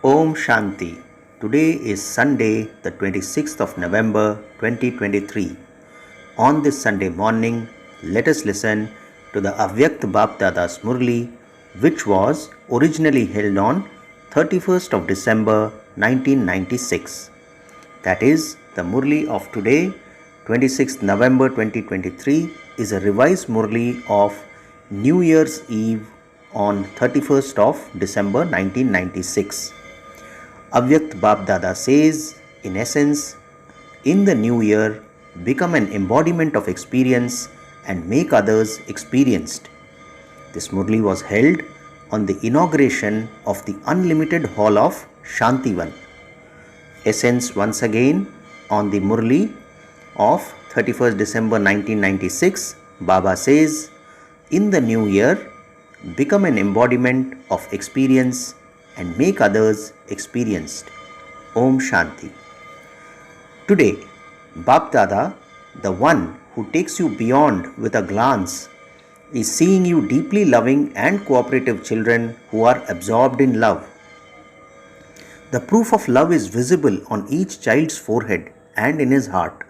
Om Shanti. Today is Sunday, the 26th of November 2023. On this Sunday morning, let us listen to the avyakta Bapdada's Murli, which was originally held on 31st of December 1996. That is, the Murli of today, 26th November 2023, is a revised Murli of New Year's Eve on 31st of December 1996. Avyakta Bapdada says, in essence, in the new year, become an embodiment of experience and make others experienced. This Murli was held on the inauguration of the Unlimited Hall of Shantivan. Essence once again on the Murli of 31st December 1996, Baba says, in the new year, become an embodiment of experience and make others experienced. Om Shanti. Today, Bapdada, the one who takes you beyond with a glance, is seeing you deeply loving and cooperative children who are absorbed in love. The proof of love is visible on each child's forehead and in his heart.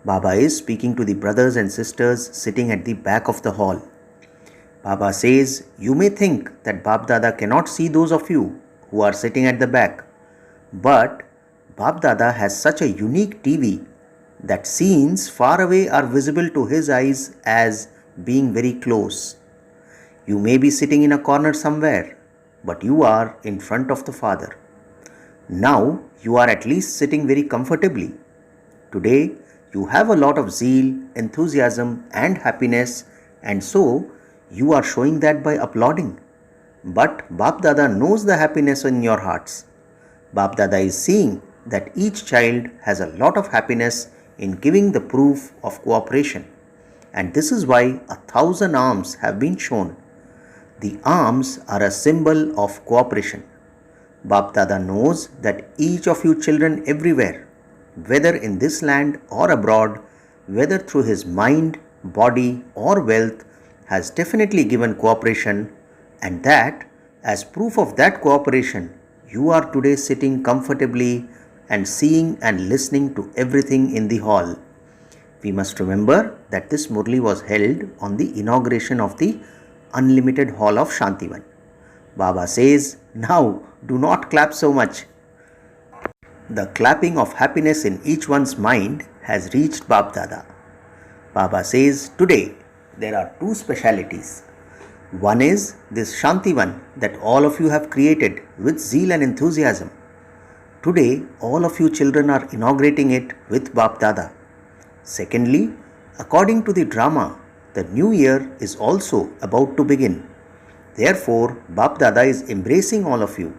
Baba is speaking to the brothers and sisters sitting at the back of the hall. Baba says, you may think that Bapdada cannot see those of you who are sitting at the back, but Bapdada has such a unique TV that scenes far away are visible to his eyes as being very close. You may be sitting in a corner somewhere, but you are in front of the Father. Now you are at least sitting very comfortably. Today you have a lot of zeal, enthusiasm and happiness, and so you are showing that by applauding. But Bapdada knows the happiness in your hearts. Bapdada is seeing that each child has a lot of happiness in giving the proof of cooperation. And this is why 1,000 arms have been shown. The arms are a symbol of cooperation. Bapdada knows that each of you children everywhere, whether in this land or abroad, whether through his mind, body or wealth, has definitely given cooperation, and that as proof of that cooperation, you are today sitting comfortably and seeing and listening to everything in the hall. We must remember that this Murli was held on the inauguration of the Unlimited Hall of Shantivan. Baba says, now do not clap so much. The clapping of happiness in each one's mind has reached Bapdada. Baba says, today there are two specialities. One is this Shantivan that all of you have created with zeal and enthusiasm. Today, all of you children are inaugurating it with Bapdada. Secondly, according to the drama, the new year is also about to begin. Therefore, Bapdada is embracing all of you,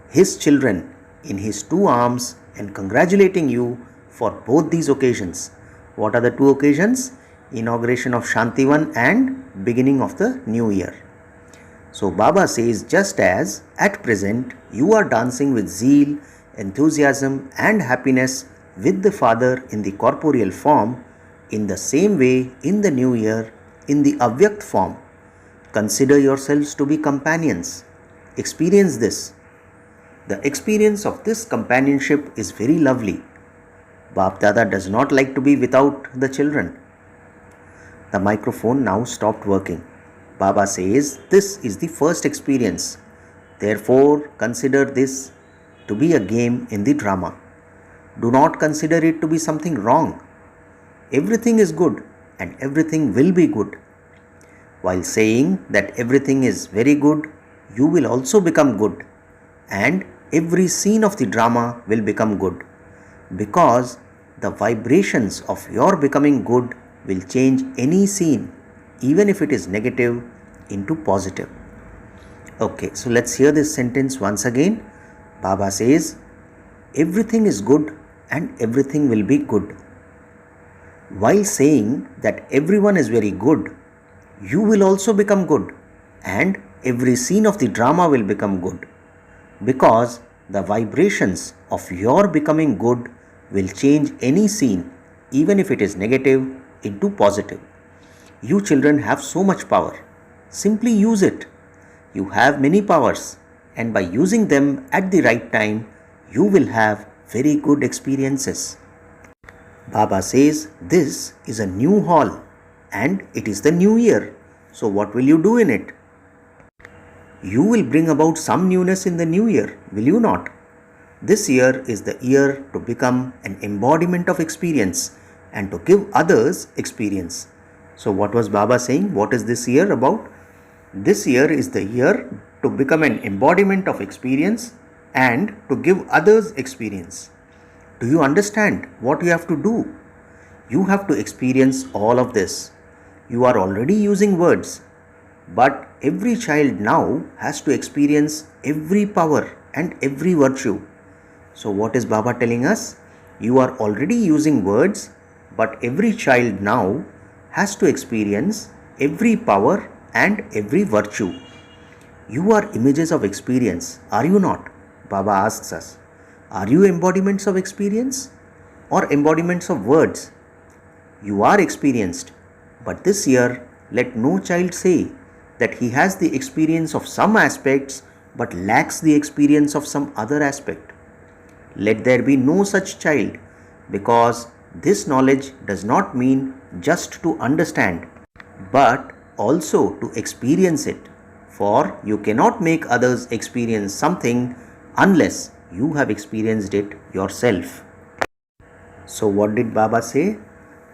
his children, in his two arms and congratulating you for both these occasions. What are the two occasions? Inauguration of Shantivan and beginning of the new year. So Baba says, just as at present you are dancing with zeal, enthusiasm and happiness with the Father in the corporeal form, in the same way in the new year in the avyakta form, consider yourselves to be companions. Experience this. The experience of this companionship is very lovely. Bapdada does not like to be without the children. The microphone now stopped working. Baba says, this is the first experience. Therefore, consider this to be a game in the drama. Do not consider it to be something wrong. Everything is good and everything will be good. While saying that everything is very good, you will also become good. And every scene of the drama will become good. Because the vibrations of your becoming good will change any scene, even if it is negative, into positive. Okay, so let's hear this sentence once again. Baba says, everything is good and everything will be good. While saying that everyone is very good, you will also become good and every scene of the drama will become good. Because the vibrations of your becoming good will change any scene, even if it is negative, into positive. You children have so much power. Simply use it. You have many powers. and by using them at the right time, you will have very good experiences. Baba says this is a new hall and it is the new year. So what will you do in it? You will bring about some newness in the new year, will you not? This year is the year to become an embodiment of experience and to give others experience. So what was Baba saying? What is this year about? This year is the year to become an embodiment of experience and to give others experience. Do you understand what you have to do? You have to experience all of this. You are already using words, but every child now has to experience every power and every virtue. So what is Baba telling us? You are already using words, but every child now has to experience every power and every virtue. You are images of experience, are you not? Baba asks us. Are you embodiments of experience or embodiments of words? You are experienced, but this year let no child say that he has the experience of some aspects but lacks the experience of some other aspect. Let there be no such child, because this knowledge does not mean just to understand, but also to experience it. For you cannot make others experience something unless you have experienced it yourself. So what did Baba say?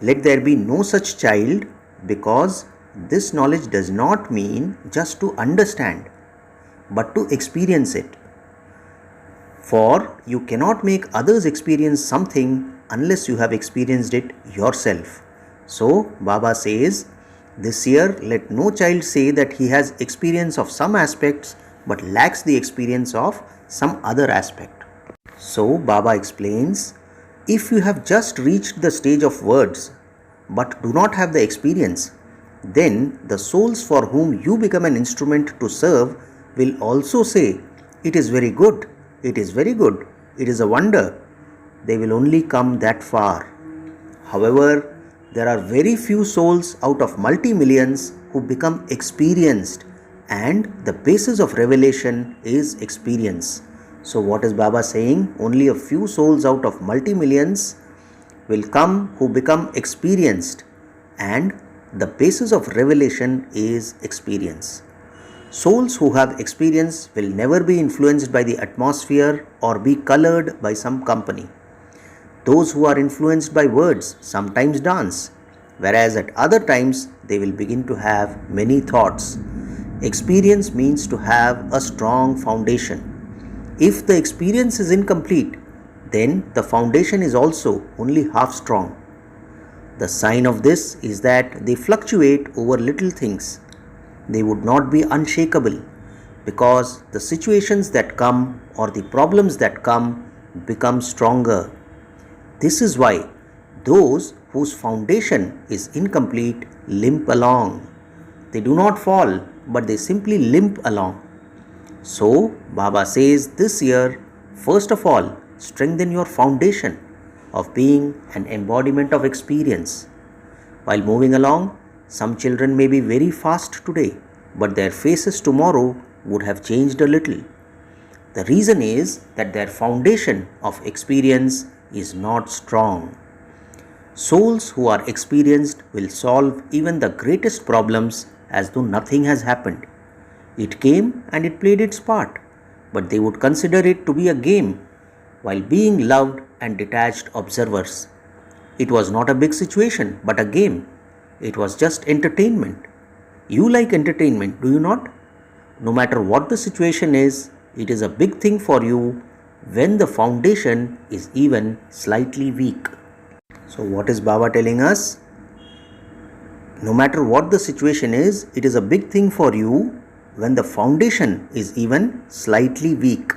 Let there be no such child, because this knowledge does not mean just to understand, but to experience it. For you cannot make others experience something unless you have experienced it yourself. So Baba says, this year let no child say that he has experience of some aspects but lacks the experience of some other aspect. So Baba explains, if you have just reached the stage of words but do not have the experience, then the souls for whom you become an instrument to serve will also say, it is very good, it is very good, it is a wonder. They will only come that far. However, there are very few souls out of multi-millions who become experienced, and the basis of revelation is experience. So what is Baba saying? Only a few souls out of multi-millions will come who become experienced, and the basis of revelation is experience. Souls who have experience will never be influenced by the atmosphere or be colored by some company. Those who are influenced by words sometimes dance, whereas at other times they will begin to have many thoughts. Experience means to have a strong foundation. If the experience is incomplete, then the foundation is also only half strong. The sign of this is that they fluctuate over little things. They would not be unshakable, because the situations that come or the problems that come become stronger. This is why those whose foundation is incomplete limp along. They do not fall, but they simply limp along. So Baba says this year, first of all, strengthen your foundation of being an embodiment of experience. While moving along, some children may be very fast today, but their faces tomorrow would have changed a little. The reason is that their foundation of experience is not strong. Souls who are experienced will solve even the greatest problems as though nothing has happened. It came and it played its part, but they would consider it to be a game while being loved and detached observers. It was not a big situation, but a game. It was just entertainment. You like entertainment, do you not? No matter what the situation is, it is a big thing for you when the foundation is even slightly weak. So what is Baba telling us? No matter what the situation is, it is a big thing for you when the foundation is even slightly weak.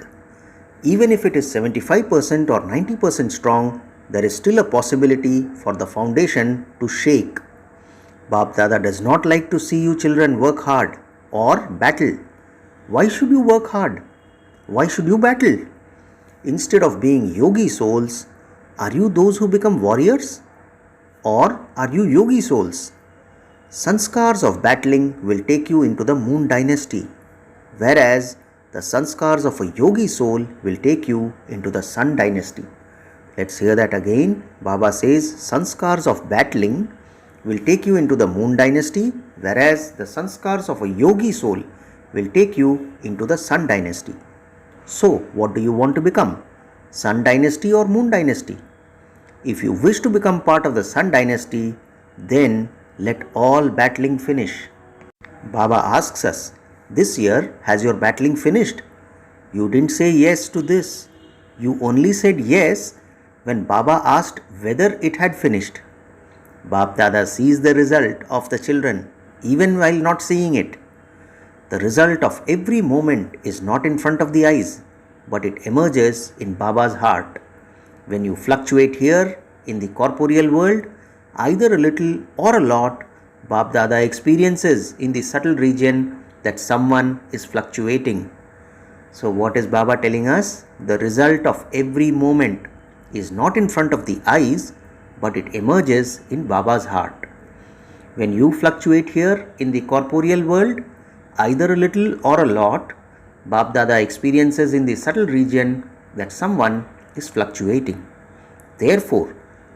Even if it is 75% or 90% strong, there is still a possibility for the foundation to shake. Bab Dada does not like to see you children work hard or battle. Why should you work hard? Why should you battle? Instead of being yogi souls, are you those who become warriors? Or are you yogi souls? Sanskars of battling will take you into the moon dynasty, whereas the sanskars of a yogi soul will take you into the Sun dynasty. Let's hear that again. Baba says sanskars of battling will take you into the Moon dynasty, whereas the sanskars of a yogi soul will take you into the Sun dynasty. So, what do you want to become? Sun dynasty or Moon dynasty? If you wish to become part of the Sun dynasty, then let all battling finish. Baba asks us, this year, has your battling finished? You didn't say yes to this. You only said yes when Baba asked whether it had finished. Bap Dada sees the result of the children even while not seeing it. The result of every moment is not in front of the eyes, but it emerges in Baba's heart. When you fluctuate here in the corporeal world, either a little or a lot, Bap Dada experiences in the subtle region that someone is fluctuating. So what is Baba telling us? The result of every moment is not in front of the eyes, but it emerges in Baba's heart. When you fluctuate here in the corporeal world, either a little or a lot, Bap Dada experiences in the subtle region that someone is fluctuating. Therefore,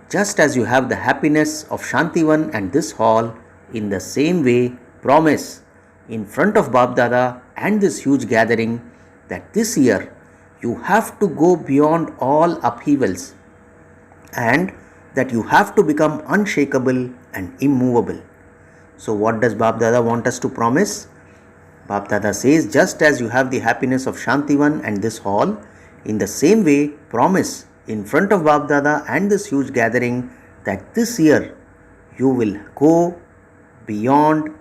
just as you have the happiness of Shantivan and this hall, in the same way promise in front of Bap Dada and this huge gathering that this year you have to go beyond all upheavals and that you have to become unshakable and immovable. So what does Bap Dada want us to promise? Bap Dada says, just as you have the happiness of Shantivan and this hall, in the same way promise in front of Bap Dada and this huge gathering that this year you will go beyond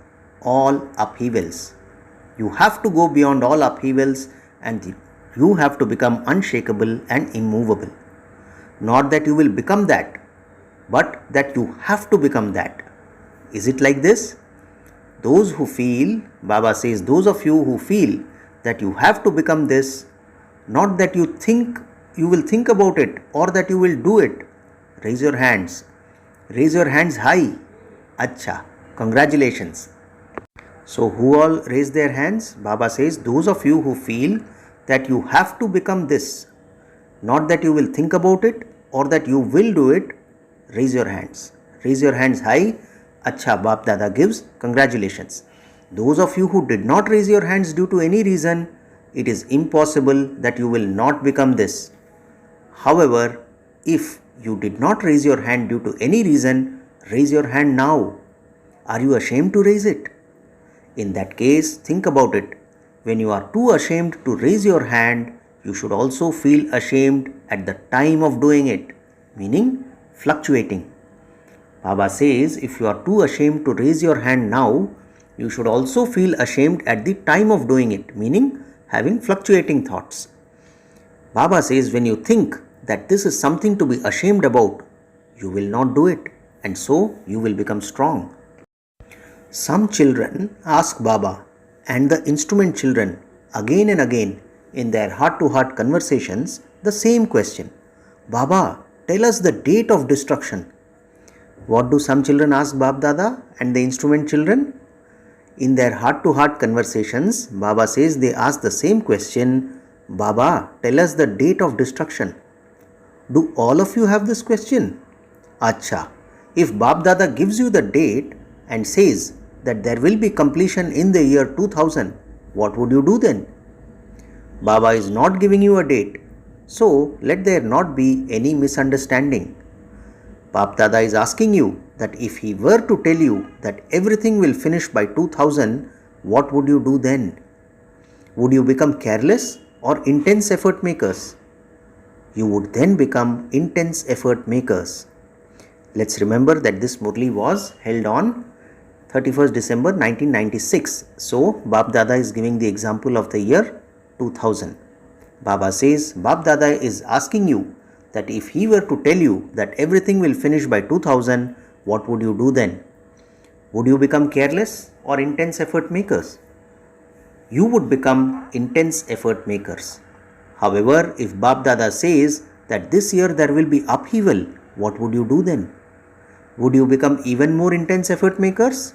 all upheavals. You have to go beyond all upheavals and you have to become unshakable and immovable. Not that you will become that, but that you have to become that. Is it like this? Those who feel, Baba says, those of you who feel that you have to become this, not that you think you will think about it or that you will do it, raise your hands. Raise your hands high. Acha, congratulations. So who all raise their hands? Baba says, those of you who feel that you have to become this, not that you will think about it or that you will do it, raise your hands. Raise your hands high. Acha, Bap Dada gives congratulations. Those of you who did not raise your hands due to any reason, it is impossible that you will not become this. However, if you did not raise your hand due to any reason, raise your hand now. Are you ashamed to raise it? In that case, think about it. When you are too ashamed to raise your hand, you should also feel ashamed at the time of doing it, meaning fluctuating. Baba says, if you are too ashamed to raise your hand now, you should also feel ashamed at the time of doing it, meaning having fluctuating thoughts. Baba says, when you think that this is something to be ashamed about, you will not do it, and so you will become strong. Some children ask Baba and the instrument children again and again in their heart-to-heart conversations the same question. Baba, tell us the date of destruction. What do some children ask Bap Dada and the instrument children? In their heart-to-heart conversations, Baba says they ask the same question, Baba, tell us the date of destruction. Do all of you have this question? Acha, if Bap Dada gives you the date and says that there will be completion in the year 2000, what would you do then? Baba is not giving you a date, so let there not be any misunderstanding. Bap Dada is asking you that if he were to tell you that everything will finish by 2000, what would you do then? Would you become careless or intense effort makers? You would then become intense effort makers. Let's remember that this Murli was held on 31st December 1996. So, Bap Dada is giving the example of the year 2000. Baba says, Bap Dada is asking you that if he were to tell you that everything will finish by 2000, what would you do then? Would you become careless or intense effort makers? You would become intense effort makers. However, if Bap Dada says that this year there will be upheaval, what would you do then? Would you become even more intense effort makers?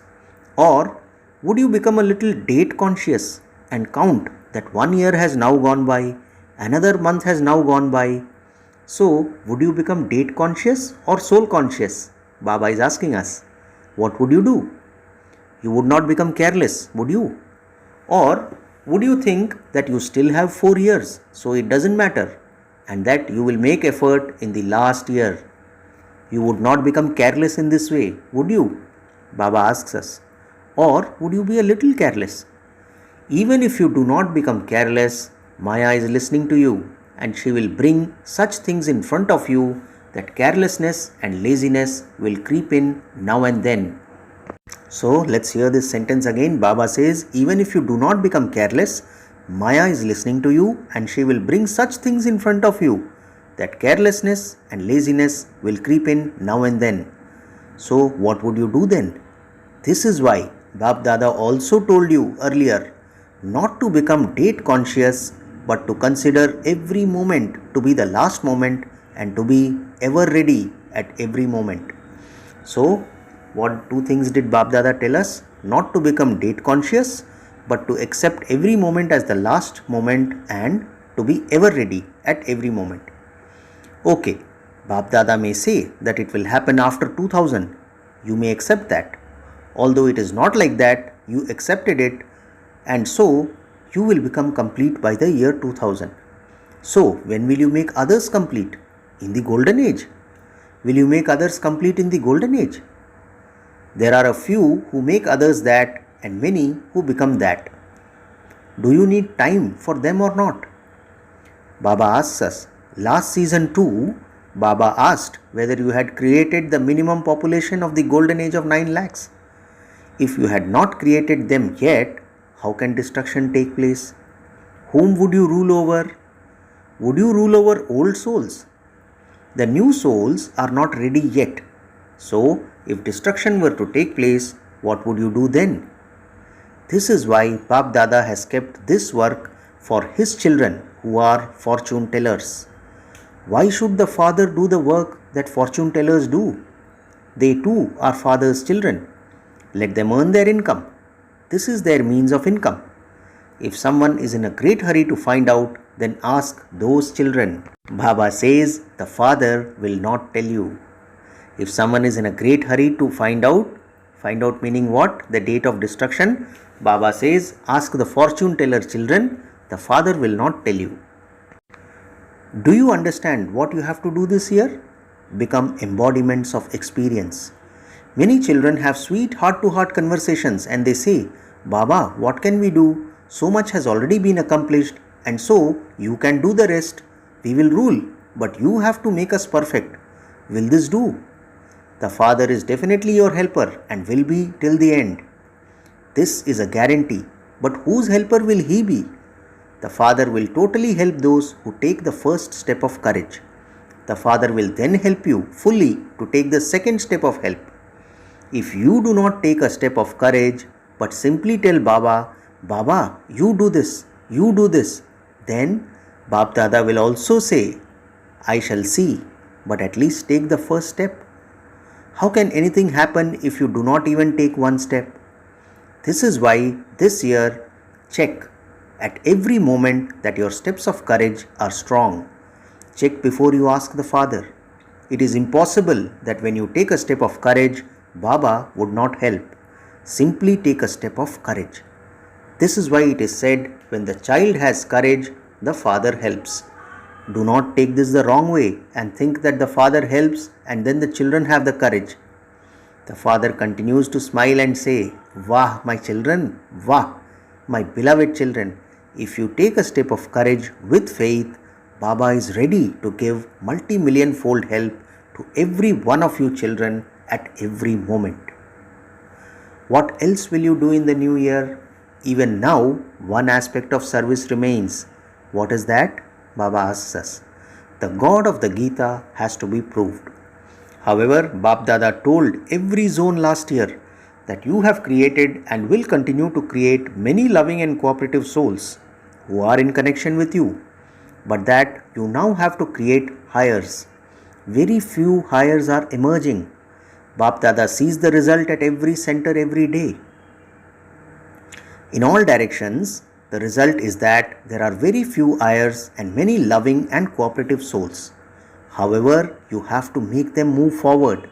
Or would you become a little date conscious and count that 1 year has now gone by, another month has now gone by. So, would you become date conscious or soul conscious? Baba is asking us. What would you do? You would not become careless, would you? Or would you think that you still have 4 years, so it doesn't matter, and that you will make effort in the last year? You would not become careless in this way, would you? Baba asks us. Or would you be a little careless? Even if you do not become careless, Maya is listening to you, and she will bring such things in front of you that carelessness and laziness will creep in now and then. So let's hear this sentence again. Baba says, even if you do not become careless, Maya is listening to you and she will bring such things in front of you that carelessness and laziness will creep in now and then. So what would you do then? This is why Bab Dada also told you earlier not to become date conscious, but to consider every moment to be the last moment and to be ever ready at every moment. So what two things did Bab Dada tell us? Not to become date conscious, but to accept every moment as the last moment and to be ever ready at every moment. Okay, Bab Dada may say that it will happen after 2000. You may accept that. Although it is not like that, you accepted it, and so you will become complete by the year 2000. So when will you make others complete? In the golden age. Will you make others complete in the golden age? There are a few who make others that and many who become that. Do you need time for them or not? Baba asks us. Last season too, Baba asked whether you had created the minimum population of the golden age of 9 lakhs. If you had not created them yet, how can destruction take place? Whom would you rule over? Would you rule over old souls? The new souls are not ready yet. So, if destruction were to take place, what would you do then? This is why Bab Dada has kept this work for his children who are fortune tellers. Why should the father do the work that fortune tellers do? They too are father's children. Let them earn their income. This is their means of income. If someone is in a great hurry to find out, then ask those children. Baba says the father will not tell you. If someone is in a great hurry to find out meaning what? The date of destruction. Baba says, ask the fortune teller children, the father will not tell you. Do you understand what you have to do this year? Become embodiments of experience. Many children have sweet heart-to-heart conversations and they say, Baba, what can we do? So much has already been accomplished and so you can do the rest. We will rule, but you have to make us perfect. Will this do? The Father is definitely your helper and will be till the end. This is a guarantee, but whose helper will he be? The Father will totally help those who take the first step of courage. The Father will then help you fully to take the second step of help. If you do not take a step of courage, but simply tell Baba, Baba, you do this, then Bab Dada will also say, I shall see, but at least take the first step. How can anything happen if you do not even take one step? This is why this year, check at every moment that your steps of courage are strong. Check before you ask the Father. It is impossible that when you take a step of courage, Baba would not help. Simply take a step of courage. This is why it is said, when the child has courage, the Father helps. Do not take this the wrong way and think that the Father helps and then the children have the courage. The Father continues to smile and say, Wah, my children, Wah, my beloved children. If you take a step of courage with faith, Baba is ready to give multi-million-fold help to every one of you children at every moment. What else will you do in the new year? Even now, one aspect of service remains. What is that? Baba asks us. The God of the Gita has to be proved. However, Bab Dada told every zone last year that you have created and will continue to create many loving and cooperative souls who are in connection with you, but that you now have to create hires. Very few hires are emerging. Bab Dada sees the result at every center every day. In all directions, the result is that there are very few heirs and many loving and cooperative souls. However, you have to make them move forward,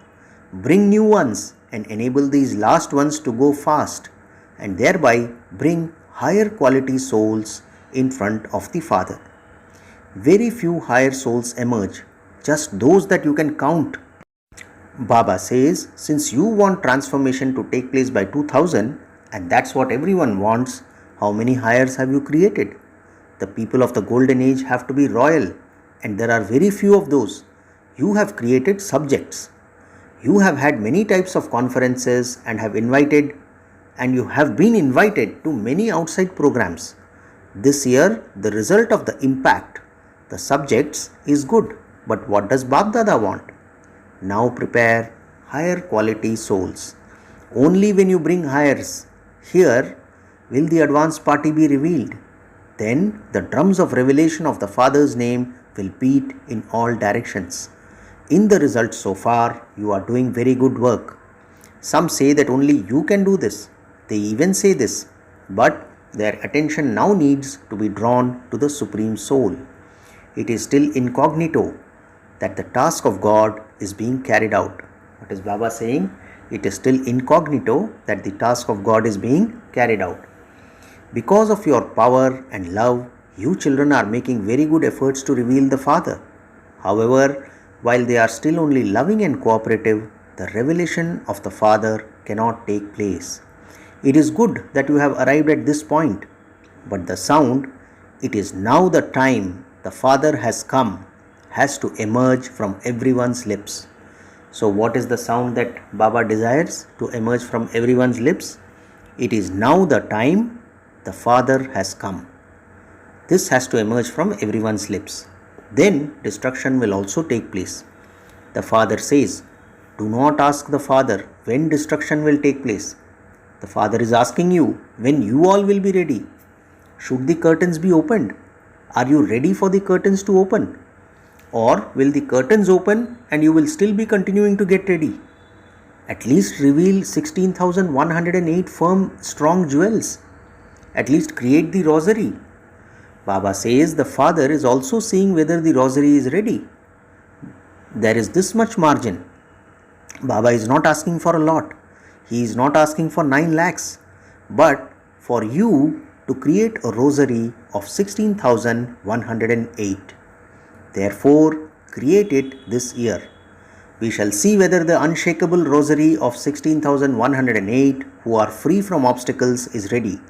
bring new ones, and enable these last ones to go fast, and thereby bring higher quality souls in front of the Father. Very few higher souls emerge, just those that you can count. Baba says, since you want transformation to take place by 2000, and that's what everyone wants, how many hires have you created? The people of the golden age have to be royal, and there are very few of those. You have created subjects. You have had many types of conferences and you have been invited to many outside programs. This year, the result of the impact, the subjects, is good. But what does Bap Dada want? Now prepare higher quality souls. Only when you bring hires here will the advanced party be revealed. Then the drums of revelation of the Father's name will beat in all directions. In the results so far, you are doing very good work. Some say that only you can do this. They even say this. But their attention now needs to be drawn to the Supreme Soul. It is still incognito that the task of God is being carried out. What is Baba saying? It is still incognito that the task of God is being carried out. Because of your power and love, you children are making very good efforts to reveal the Father. However, while they are still only loving and cooperative, the revelation of the Father cannot take place. It is good that you have arrived at this point, but the sound, it is now the time, the Father has come, has to emerge from everyone's lips. So what is the sound that Baba desires to emerge from everyone's lips? It is now the time, the Father has come. This has to emerge from everyone's lips. Then destruction will also take place. The Father says, do not ask the Father when destruction will take place. The Father is asking you when you all will be ready. Should the curtains be opened? Are you ready for the curtains to open? Or will the curtains open and you will still be continuing to get ready? At least reveal 16,108 firm, strong jewels. At least create the rosary. Baba says the Father is also seeing whether the rosary is ready. There is this much margin. Baba is not asking for a lot. He is not asking for 9 lakhs. But for you to create a rosary of 16,108. Therefore, create it this year. We shall see whether the unshakable rosary of 16,108 who are free from obstacles is ready.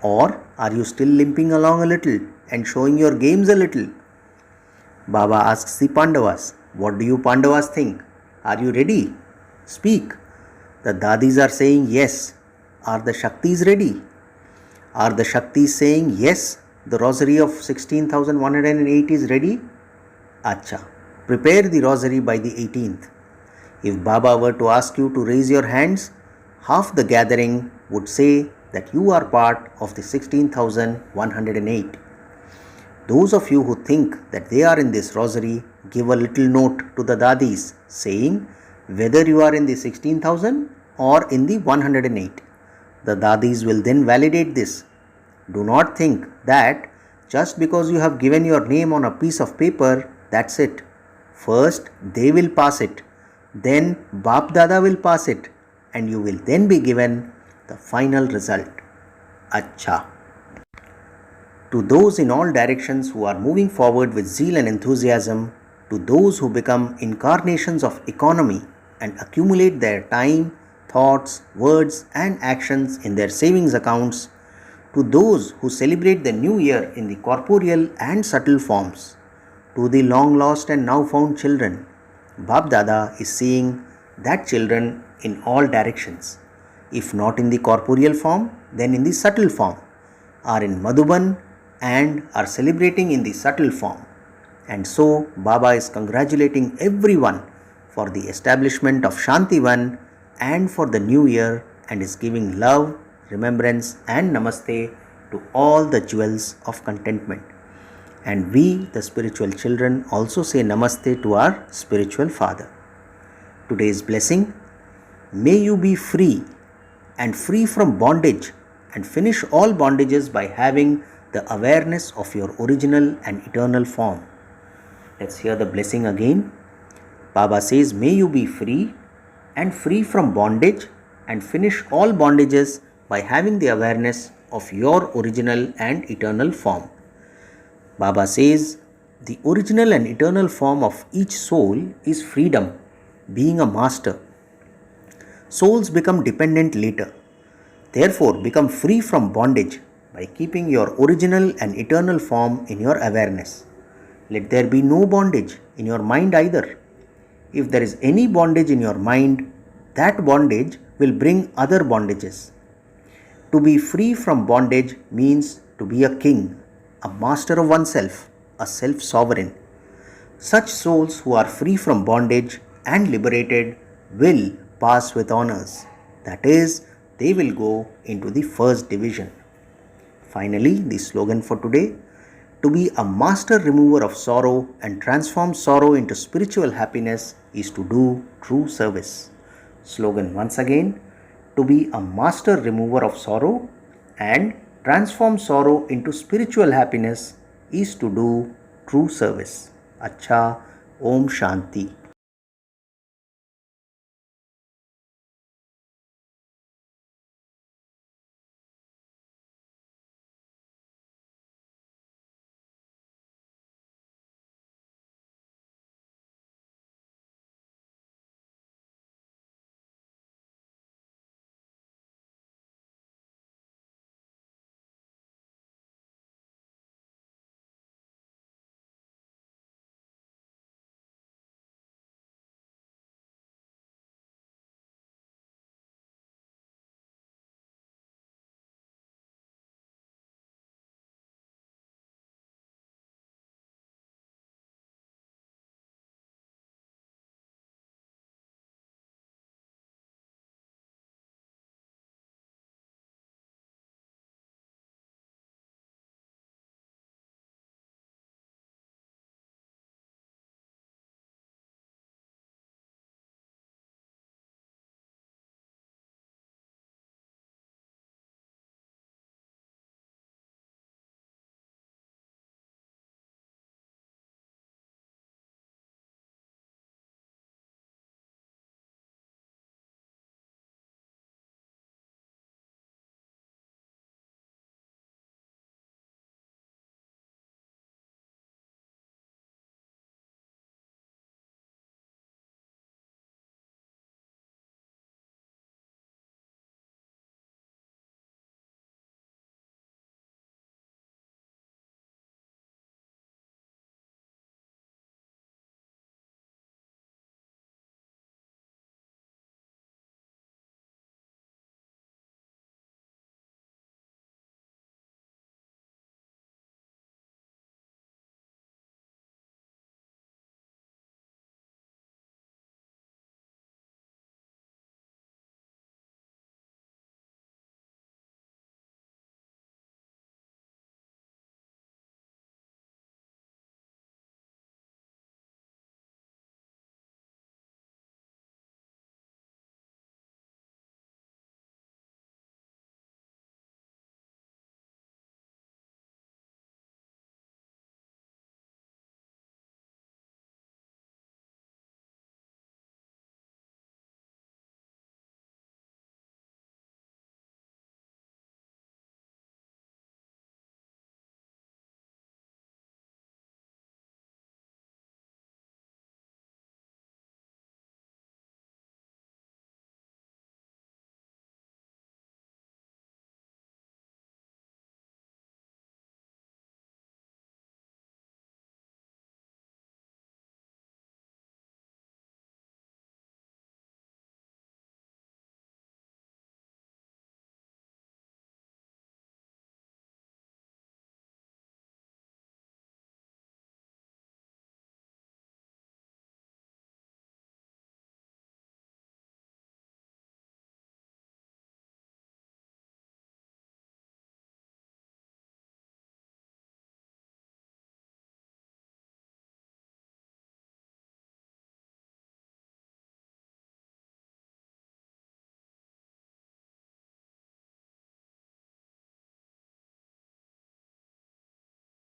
Or are you still limping along a little and showing your games a little? Baba asks the Pandavas, what do you Pandavas think? Are you ready? Speak. The Dadis are saying yes. Are the Shaktis ready? Are the Shaktis saying yes, the rosary of 16,108 is ready? Acha. Prepare the rosary by the 18th. If Baba were to ask you to raise your hands, half the gathering would say that you are part of the 16,108. Those of you who think that they are in this rosary, give a little note to the Dadis saying whether you are in the 16,000 or in the 108. The Dadis will then validate this. Do not think that just because you have given your name on a piece of paper, that's it. First, they will pass it. Then, Bap Dada will pass it. And you will then be given the final result. Acha. To those in all directions who are moving forward with zeal and enthusiasm, to those who become incarnations of economy and accumulate their time, thoughts, words and actions in their savings accounts, to those who celebrate the new year in the corporeal and subtle forms, to the long lost and now found children, Bap Dada is seeing that children in all directions, if not in the corporeal form, then in the subtle form, are in Madhuban and are celebrating in the subtle form. And so Baba is congratulating everyone for the establishment of Shantivan and for the new year, and is giving love, remembrance and namaste to all the jewels of contentment. And we, the spiritual children, also say namaste to our spiritual father. Today's blessing: may you be free and free from bondage and finish all bondages by having the awareness of your original and eternal form. Let's hear the blessing again. Baba says, may you be free and free from bondage and finish all bondages by having the awareness of your original and eternal form. Baba says, the original and eternal form of each soul is freedom, being a master. Souls become dependent later. Therefore, become free from bondage by keeping your original and eternal form in your awareness. Let there be no bondage in your mind either. If there is any bondage in your mind, that bondage will bring other bondages. To be free from bondage means to be a king, a master of oneself, a self-sovereign. Such souls who are free from bondage and liberated will pass with honors. That is, they will go into the first division. Finally, the slogan for today: to be a master remover of sorrow and transform sorrow into spiritual happiness is to do true service. Slogan once again: to be a master remover of sorrow and transform sorrow into spiritual happiness is to do true service. Acha, Om Shanti.